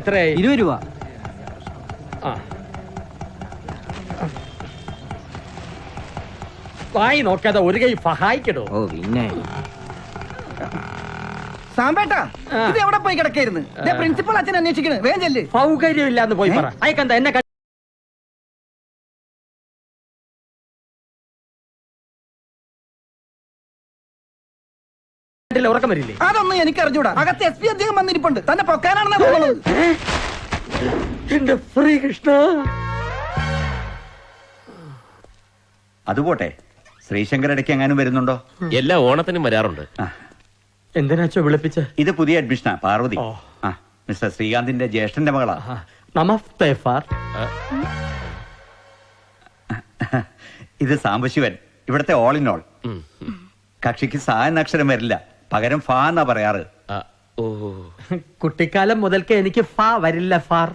എത്രയായി? 20 രൂപ. ആ, വായി നോക്കാതെ ഒരു കൈ സഹായിക്കടോ. ഓ പിന്നെ സാമ്പേട്ടാ, ഇത് എവിടെ പോയി കിടക്കായിരുന്നു? പ്രിൻസിപ്പൽ അച്ഛൻ അന്വേഷിക്കണ്, വേഗം ചെല്ല്. സൗകര്യമില്ലാന്ന് പോയി പറ. അയക്കെന്താ എന്നെ ഉറക്കം വരില്ലേ? അതൊന്നും എനിക്ക് അറിഞ്ഞൂടാ. അകത്ത് SP അദ്ദേഹം വന്നിരിപ്പുണ്ട്. തന്നെ പൊക്കാനാണെന്നാ തോന്നുന്നത്. എന്റെ ശ്രീകൃഷ്ണ. അതുപോട്ടെ, ശ്രീശങ്കർ ഇടയ്ക്ക് എങ്ങാനും വരുന്നുണ്ടോ? എല്ലാ ഓണത്തിനും വരാറുണ്ട്. എന്തിനാച്ചോ വിളിപ്പിച്ച്? ഇത് പുതിയ അഡ്മിഷനാ, പാർവതി. ഓ. മിസ്റ്റർ ശ്രീകാന്തിന്റെ ജ്യേഷ്ഠന്റെ മകളാ. നമസ്തേ ഫാർ. ഇത് സാംബശിവൻ, ഇവിടത്തെ ഓൾ ഇൻ ഓൾ. കക്ഷിക്ക് സാ എന്ന അക്ഷരം വരില്ല, പകരം ഫാ എന്നാ പറയാറ്. കുട്ടിക്കാലം മുതൽക്ക് എനിക്ക് ഫാ വരില്ല ഫാർ.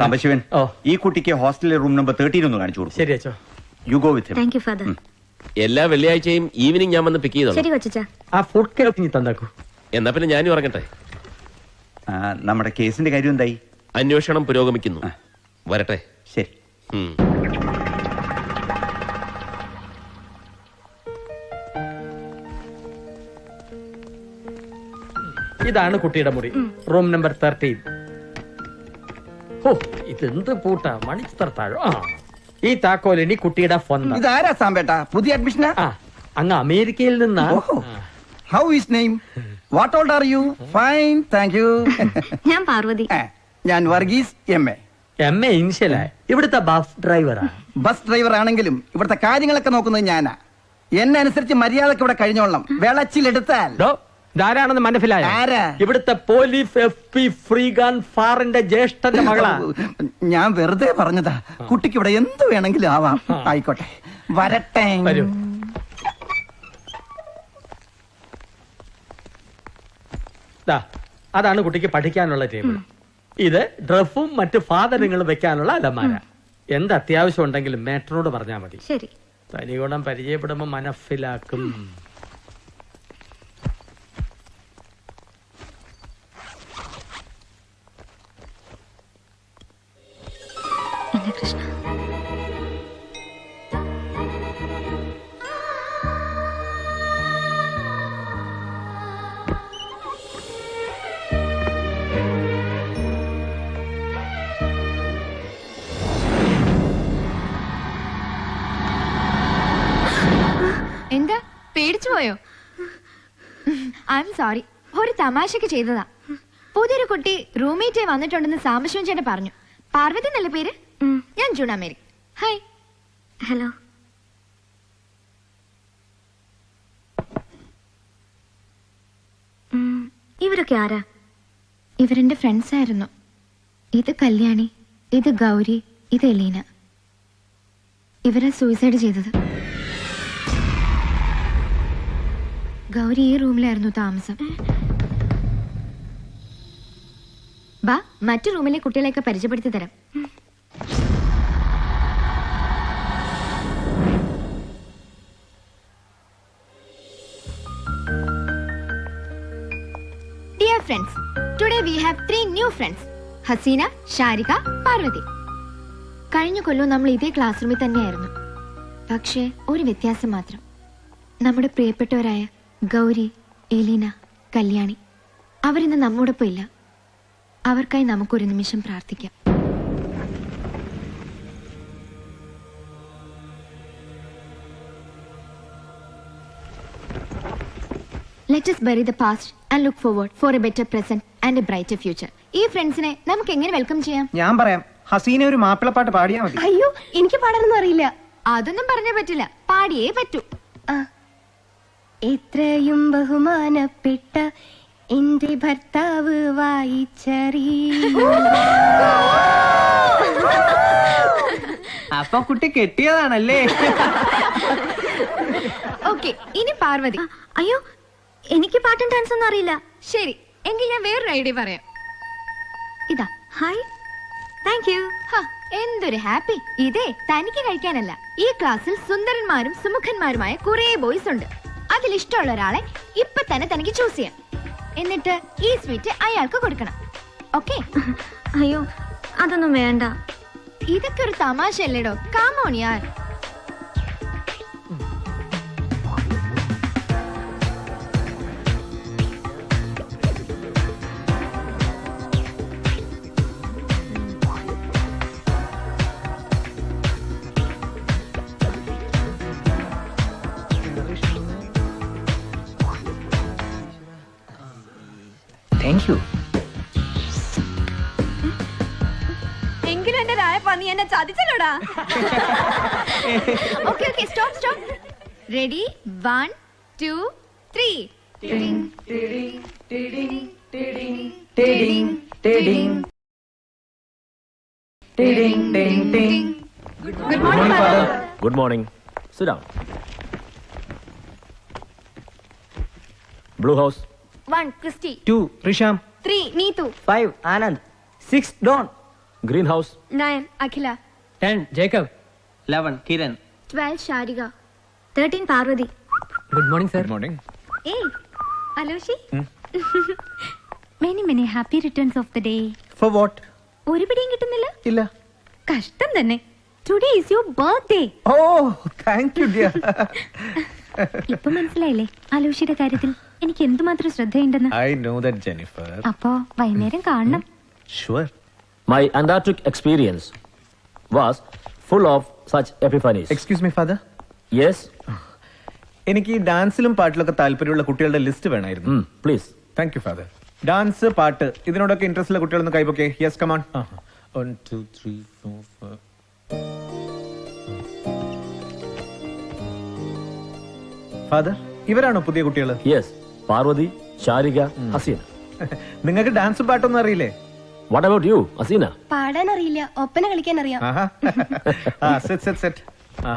സാംബശിവൻ, ഓ. ഈ കുട്ടിക്ക് ഹോസ്റ്റലിലെ റൂം നമ്പർ 13 ഒന്ന് കാണിച്ചു കൊടുക്കും. ശരി അച്ചോ. You go with him. Thank you father. എല്ലാ വെള്ളിയാഴ്ചയും ഈവനിങ് ഞാൻ വന്ന് പിക്ക് ചെയ്തോളാം. ശരി കൊച്ചാ. ആ ഫുഡ് കേൾക്കി തന്നാക്കൂ. എന്നാ പിന്നെ ഞാനും ഇറങ്ങട്ടെ. നമ്മുടെ കേസിന്റെ കാര്യം എന്തായി? അന്വേഷണം പുരോഗമിക്കുന്നു. വരട്ടെ. ശരി. ഇതാണ് കുട്ടിയുടെ മുറി, റൂം നമ്പർ 13. ഓ, ഇതെന്ത് പൂട്ടാ, മണിച്ചിത്രത്താഴോ. ഈ താക്കോലിനി കുട്ടിയുടെ സ്വന്തം. ഇതാരാ സാമ്പേട്ടാ? പുതിയ അഡ്മിഷനാ? അങ്ങ് അമേരിക്കയിൽ നിന്നാ. How is name? What old are you? Fine, thank you. ഞാൻ പാർവതി. ഞാൻ വർഗീസ് MA. MA ഇൻഷ്യലായി. ഇവിടുത്തെ ബസ് ഡ്രൈവറാ. ബസ് ഡ്രൈവർ ആണെങ്കിലും ഇവിടുത്തെ കാര്യങ്ങളൊക്കെ നോക്കുന്നത് ഞാനാ. എന്നെ അനുസരിച്ച് മര്യാദക്ക് ഇവിടെ കഴിഞ്ഞോളണം. വെളച്ചിലെടുത്താൽ ധാരാണെന്ന് മനസ്സിലായ? ആരാ? ഇവിടുത്തെ പോലീസ് FP ശ്രീകാന്ത് ഫാറിന്റെ ജ്യേഷ്ഠന്റെ മകളാ. ഞാൻ വെറുതെ പറഞ്ഞതാ. കുട്ടിക്ക് ഇവിടെ എന്ത് വേണമെങ്കിലും ആവാം. ആയിക്കോട്ടെ, വരട്ടെ. വരൂ. അതാണ് കുട്ടിക്ക് പഠിക്കാനുള്ള ടേബിൾ. ഇത് ഡ്രസ്സും മറ്റു സാധനങ്ങളും വെക്കാനുള്ള അലമാര. എന്ത് അത്യാവശ്യം ഉണ്ടെങ്കിലും മേട്ടറോട് പറഞ്ഞാൽ മതി. ശരി. തനിഗുണം പരിചയപ്പെടുമ്പോ മനസ്സിലാക്കും. എന്റെ കൃഷ്ണ. എന്താ പേടിച്ചു പോയോ? ഐ എം സോറി, ഒരു തമാശക്ക് ചെയ്തതാ. പുതിയൊരു കുട്ടി റൂംമേറ്റ് വന്നിട്ടുണ്ടെന്ന് സാംബശിവൻ ചേട്ടൻ പറഞ്ഞു. പാർവതി എന്നല്ല പേര്? ഞാൻ ജൂണ മേരി. ഹായ്. ഹലോ. ഇവരൊക്കെ ആരാ? ഇവരെന്റെ ഫ്രണ്ട്സ് ആയിരുന്നു. ഇത് കല്യാണി, ഇത് ഗൗരി, ഇത് എലീന. ഇവരെ സൂയിസൈഡ് ചെയ്തത്. ഗൗരി ഈ റൂമിലായിരുന്നു താമസം. ബാ, മറ്റു റൂമിലെ കുട്ടികളെയൊക്കെ പരിചയപ്പെടുത്തി തരാം. Dear friends, today we have 3 new friends. Hasina, Sharika, Parvathi. കഴിഞ്ഞ കൊല്ലം നമ്മൾ ഇതേ ക്ലാസ് റൂമിൽ തന്നെയായിരുന്നു. പക്ഷേ ഒരു വ്യത്യാസം മാത്രം. നമ്മുടെ പ്രിയപ്പെട്ടവരായ ഗൗരി, എലീന, കല്യാണി അവരിന്ന് നമ്മോടൊപ്പം ഇല്ല. അവർക്കായി നമുക്കൊരു നിമിഷം പ്രാർത്ഥിക്കാം. Let us bury the past and look forward for a better present and a brighter future. ഈ ഫ്രണ്ട്സിനെ നമുക്ക് എങ്ങനെ വെൽക്കം ചെയ്യാം? ഞാൻ പറയാം. ഹസീന ഒരു മാപ്പിളപ്പാട്ട് പാടിയാ മതി. അയ്യോ, എനിക്ക് പാടാനൊന്നും അറിയില്ല. അതൊന്നും പറഞ്ഞാ പറ്റില്ല, പാടിയേ പറ്റൂ. എത്രയും ബഹുമാനപ്പെട്ട എന്റെ ഭർത്താവ് വായിച്ചറി. അപ്പൊ കുട്ടി കെട്ടിയതാണല്ലേ? ഓക്കെ, ഇനി പാർവതി. അയ്യോ, എനിക്ക് പാട്ടും ഡാൻസ് ഒന്നും അറിയില്ല. ശരി, എങ്കിൽ ഞാൻ വേറൊരു ഐഡിയ പറയാം. ഇതാ. Hi, thank you. എന്തൊരു ഹാപ്പി. ഇതേ തനിക്ക് കഴിക്കാനല്ല, ഈ ക്ലാസ്സിൽ സുന്ദരന്മാരും സുമുഖന്മാരുമായ കുറെ ബോയ്സ് ഉണ്ട്. അതിൽ ഇഷ്ടമുള്ള ഒരാളെ ഇപ്പൊ തന്നെ തനിക്ക് ചൂസ് ചെയ്യാം. എന്നിട്ട് ഈ സ്വീറ്റ് അയാൾക്ക് കൊടുക്കണം. ഓക്കെ? അയ്യോ അതൊന്നും വേണ്ട. ഇതൊക്കെ ഒരു തമാശയല്ലേടോ. കാമോൺ യാർ. Thank you. എങ്കിലും എന്റെ രായ പന്നി എന്നെ ചതിച്ചല്ലോടാ. Okay okay stop stop. Ready 1 2 3. Good morning father. Good morning. Sit down. Blue house. 1 Christy. 2 Risham. 3 Neethu. 5 Anand. 6 Don. Green house. 9 Akhila. 10 Jacob. 11 Kiran. 12 Sharika. 13 Parvathi. Good morning sir. Morning. Hey Aloshy. Many many happy returns of the day. For what? ഒരു പിടിയും കിട്ടുന്നില്ല. ഇല്ല. കഷ്ടം തന്നെ. Today is your birthday. Oh thank you dear. ഇപ്പൊ മനസ്സിലായില്ലേ അലൂഷിയുടെ കാര്യത്തിൽ എനിക്ക് എന്തുമാത്രം ശ്രദ്ധയുണ്ടെന്ന്. I know that Jennifer. അപ്പോ വൈകുന്നേരം കാണണം. Sure. My Antarctic experience was full of such epiphanies. Excuse me father. Yes? എനിക്ക് ഈ ഡാൻസിലും പാട്ടിലൊക്കെ താല്പര്യമുള്ള കുട്ടികളുടെ ലിസ്റ്റ് വേണമായിരുന്നു. Please. Thank you father. Dance, പാട്ട് ഇതിനോടൊക്കെ ഇൻട്രസ്റ്റ് ഉള്ള കുട്ടികളൊന്ന് കൈപ്പൊക്കെ. Yes come on. 1 2 3 4 5. ഫാദർ ഇവരാണോ പുതിയ കുട്ടികൾ? Yes. Parvati, Sharika, Hasina. നിങ്ങൾക്ക് ഡാൻസും പാട്ടൊന്നും അറിയില്ലേ? What about you, Hasina? പാടാൻ അറിയില്ല, ഒപ്പന കളിക്കാൻ അറിയാം. ആഹാ. ആ സെറ്റ് സെറ്റ് സെറ്റ്. ആ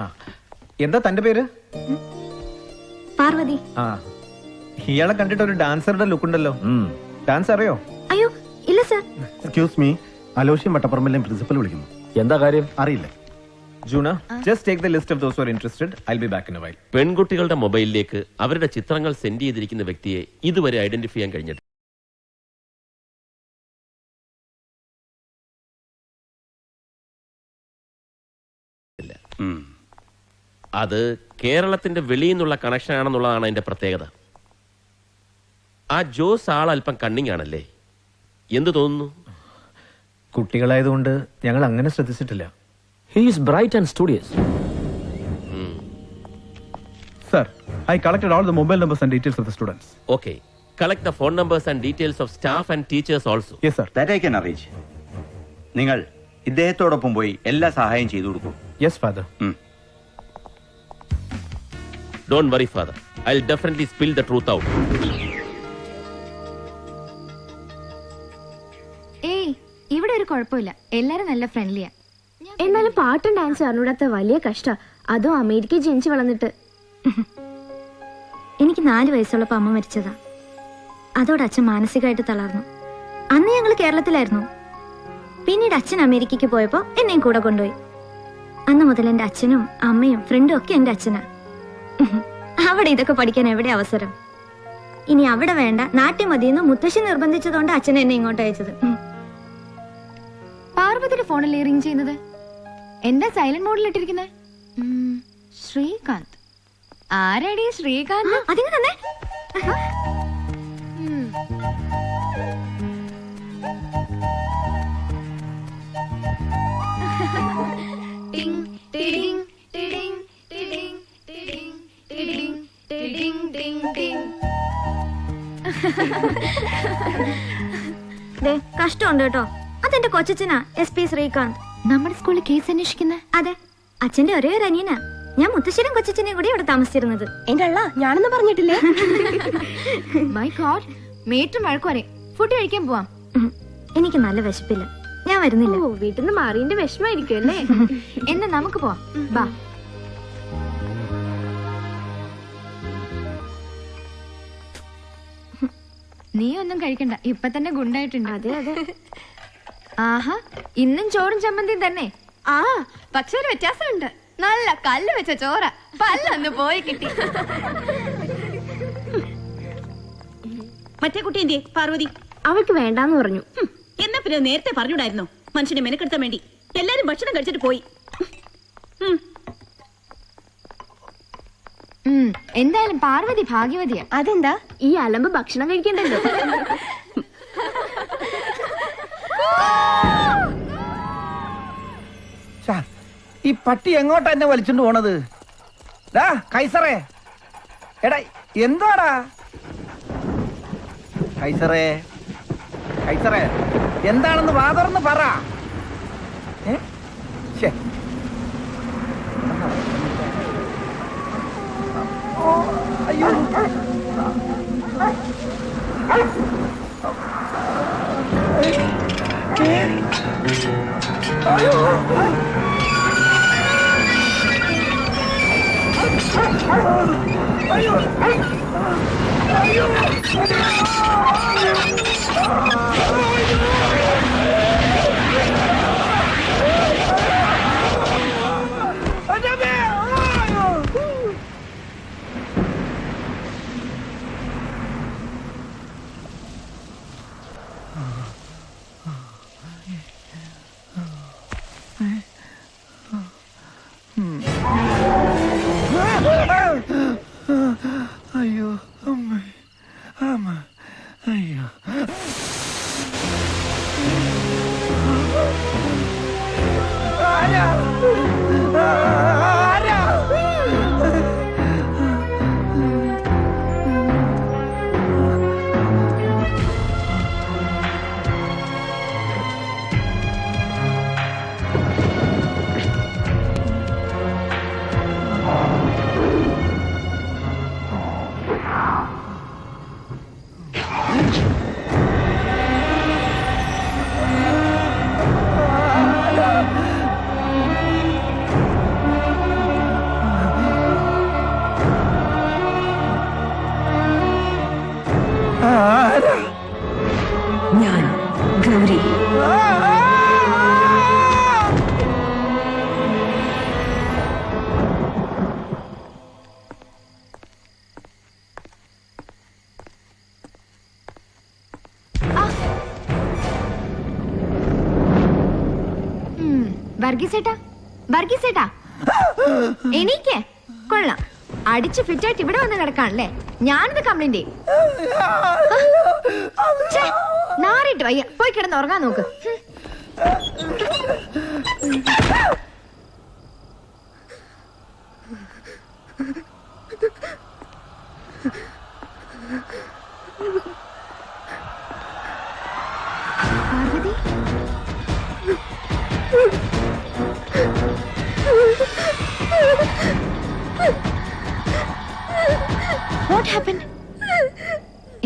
എന്താ തന്റെ പേര്? പാർവതി. ആ ഇയാളെ കണ്ടിട്ട് ഒരു ഡാൻസറുടെ ലുക്ക് ഉണ്ടല്ലോ. ഡാൻസ് അറിയോ? അയ്യോ ഇല്ല സർ. എക്സ്ക്യൂസ് മീ, അലോഷ്യം വട്ടപ്പറമ്പിലെ പ്രിൻസിപ്പൽ വിളിക്കുന്നു. എന്താ കാര്യം? അറിയില്ല. Juna, just take the list of those who are interested. I'll be back in a while. പെൺകുട്ടികളുടെ മൊബൈലിലേക്ക് അവരുടെ ചിത്രങ്ങൾ സെൻഡ് ചെയ്തിരിക്കുന്ന വ്യക്തിയെ ഇതുവരെ ഐഡന്റിഫൈ ചെയ്യാൻ കഴിഞ്ഞിട്ടില്ല. അത് കേരളത്തിന്റെ വെളിയിൽ നിന്നുള്ള കണക്ഷൻ ആണെന്നുള്ളതാണ് അതിന്റെ പ്രത്യേകത. ആ ജോസ് ആൾ അല്പം കണ്ണിങ് ആണല്ലേ? എന്ത് തോന്നുന്നു? കുട്ടികളായതുകൊണ്ട് ഞങ്ങൾ അങ്ങനെ ശ്രദ്ധിച്ചിട്ടില്ല. He is bright and studious. Sir, I collected all the mobile numbers and details of the students. Okay. Collect the phone numbers and details of staff and teachers also. Yes, sir. That I can arrange. നിങ്ങൾ ഇദ്ദേഹത്തോടൊപ്പം പോയി എല്ലാ സഹായം ചെയ്തു കൊടുക്കും. Yes, father. Don't worry, father. I'll definitely spill the truth out. ഏയ് ഇവിടെ ഒരു കുഴപ്പമില്ല, എല്ലാരും നല്ല ഫ്രണ്ട്ലിയാ. എന്നാലും പാട്ടും ഡാൻസും അറിഞ്ഞൂടാത്ത വലിയ കഷ്ട. അതും അമേരിക്കയിൽ ജനിച്ചു വളർന്നിട്ട്. എനിക്ക് 4 വയസ്സുള്ളപ്പോ അമ്മ മരിച്ചതാ. അതോടെ അച്ഛൻ മാനസികമായിട്ട് തളർന്നു. അന്ന് ഞങ്ങൾ കേരളത്തിലായിരുന്നു. പിന്നീട് അച്ഛൻ അമേരിക്കയ്ക്ക് പോയപ്പോ എന്നെയും കൂടെ കൊണ്ടുപോയി. അന്ന് മുതൽ എന്റെ അച്ഛനും അമ്മയും ഫ്രണ്ടും ഒക്കെ എന്റെ അച്ഛനാ. അവിടെ ഇതൊക്കെ പഠിക്കാൻ എവിടെ അവസരം? ഇനി അവിടെ വേണ്ട, നാട്ടിൽ മതിയെന്ന് മുത്തശ്ശി നിർബന്ധിച്ചതുകൊണ്ട് അച്ഛൻ എന്നെ ഇങ്ങോട്ട് അയച്ചത്. പാർവതിയുടെ ഫോണിൽ റിംഗ് ചെയ്യുന്നത് എന്താ സൈലന്റ് മോഡിൽ ഇട്ടിരിക്കുന്നത്? ശ്രീകാന്ത്. ആരാടി ശ്രീകാന്ത്? അതിന് തന്നെ കഷ്ടമുണ്ട് കേട്ടോ. അതെന്റെ കൊച്ചച്ഛനാ, SP ശ്രീകാന്ത്. നമ്മുടെ സ്കൂളിൽ കേസ് അന്വേഷിക്കുന്ന? അതെ, അച്ഛന്റെ ഒരേ ഒരു അനിയനാ. ഞാൻ മുത്തശ്ശനും കൊച്ചച്ഛനെയും കൂടി ഇവിടെ താമസിച്ചിരുന്നത്. എന്റെ അള്ള ഞാനൊന്നും പറഞ്ഞിട്ടില്ലേ. മൈ ഗോഡ്, മേറ്റും വഴക്കു പറയും. ഫുഡ് കഴിക്കാൻ പോവാം. എനിക്ക് നല്ല വിശപ്പില്ല, ഞാൻ വരുന്നില്ല. വീട്ടിൽ നിന്ന് മാറിന്റെ വിഷമായിരിക്കും അല്ലേ? എന്നാ നമുക്ക് പോവാം, ബാ. നീ ഒന്നും കഴിക്കണ്ട, ഇപ്പൊ തന്നെ ഗുണ്ടായിട്ടുണ്ട്. അതെ അതെ. ആഹാ, ഇന്നും ചോറും ചമ്മന്തിയും തന്നെ. ആ പക്ഷെ ഒരു വ്യത്യാസമുണ്ട്. നല്ല കല്ല് വെച്ച ചോറ, പല്ലൊന്ന് പോയി കിട്ടി. മറ്റേ കുട്ടി എന്തിയെ? പാർവതി അവൾക്ക് വേണ്ടാന്ന് പറഞ്ഞു. എന്നാ പിന്നെ നേരത്തെ പറഞ്ഞുണ്ടായിരുന്നു മനുഷ്യനെ മെനക്കെടുത്താൻ വേണ്ടി. എല്ലാരും ഭക്ഷണം കഴിച്ചിട്ട് പോയി. എന്തായാലും പാർവതി ഭാഗ്യവതിയാ. അതെന്താ? ഈ അലമ്പ് ഭക്ഷണം കഴിക്കണ്ടല്ലോ. ഈ പട്ടി എങ്ങോട്ടാ എന്നെ വലിച്ചോണ്ട് പോണത്? കൈസറേ, എടാ എന്താടാ കൈസറേ? കൈസറേ, എന്താണെന്ന് വാതർന്ന് പറ. അയ്യോ, അയ്യോ, അയ്യോ, അയ്യോ, അമ്മ, അമ്മ, അയ്യോ. ആരാ? ആരാ? ഞാൻ ഗൗരി. വർഗീസേട്ടാ, വർഗീസേട്ടാ, എണീക്കേ. കൊള്ളാം, അടിച്ച് ഫിറ്റായിട്ട് ഇവിടെ വന്ന് കിടക്കാണല്ലേ. ഞാനിത് കംപ്ലൈന്റ് ചെയ്യും. നാറിട്ട് വയ്യ, പോയി കിടന്ന് ഉറങ്ങാൻ നോക്ക്. Parvathi, what happened?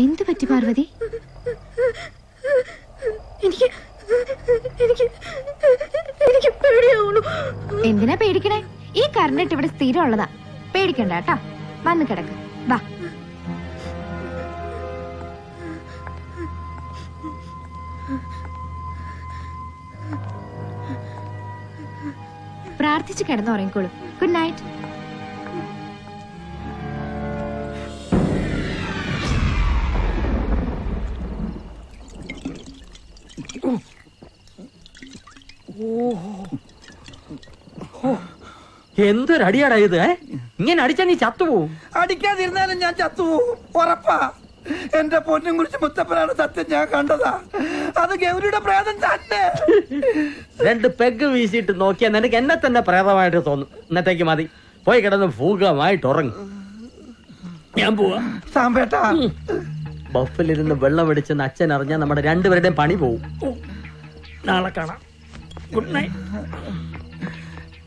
എന്ത് പറ്റി പാർവതി? എനിക്ക് പേടിയാവുന്നു. എന്തിനാ പേടിക്കണേ? ഈ കറണ്ട് ഇവിടെ സ്ഥിരം ഉള്ളതാ. പേടിക്കണ്ട കേട്ടോ. വന്ന് കിടക്ക്, വാ. പ്രാർത്ഥിച്ച് കിടന്നുറങ്ങിക്കോളൂ. Good night. എന്തൊരടിയാടാ ഇത്? ഇങ്ങനെ അടിച്ചാ നീ ചത്തുപോവും. അടിക്കാതിരുന്നാലും ഞാൻ ചത്തുപോവും, ഉറപ്പാ. എന്റെ പൊന്നും കുറിച്ച് മുത്തപ്പനാണ് സത്യം, ഞാൻ കണ്ടതാ. അത് ഗൗരിയുടെ പ്രേതം തന്നെ. 2 പെഗ് വീശിയിട്ട് നോക്കിയാൽ നിനക്ക് എന്നെ തന്നെ പ്രേതമായിട്ട് തോന്നും. ഇന്നത്തേക്ക് മതി, പോയി കിടന്ന് ഭൂകമായിട്ട് ഉറങ്ങും. ഞാൻ പോവാ. സാമ്പേട്ടാ, ബഫിലിരുന്ന് വെള്ളം അടിച്ചെന്ന് അച്ഛൻ അറിഞ്ഞാൽ നമ്മുടെ രണ്ടുപേരുടെയും പണി പോവും. നാളെ കാണാം. Good night.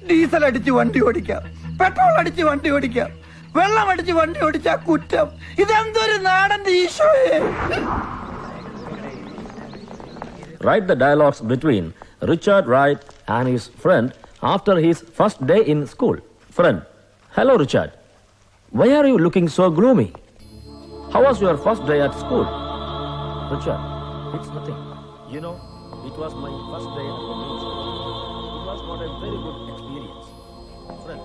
ഡീസൽ അടിച്ച് വണ്ടി ഓടിക്കാം, പെട്രോൾ അടിച്ച് വണ്ടി ഓടിക്കാം, വെള്ളം അടിച്ച് വണ്ടി ഓടിച്ചാ കുറ്റം. ഇതെന്തൊരു നാടന്റെ ഈശോയെ. Write the dialogues between Richard Wright and his friend after his first day in school. Friend: Hello Richard. Why are you looking so gloomy? How was your first day at school? Richard: It's nothing. You know, it was my first day at the music. It was not a very good experience. Friend: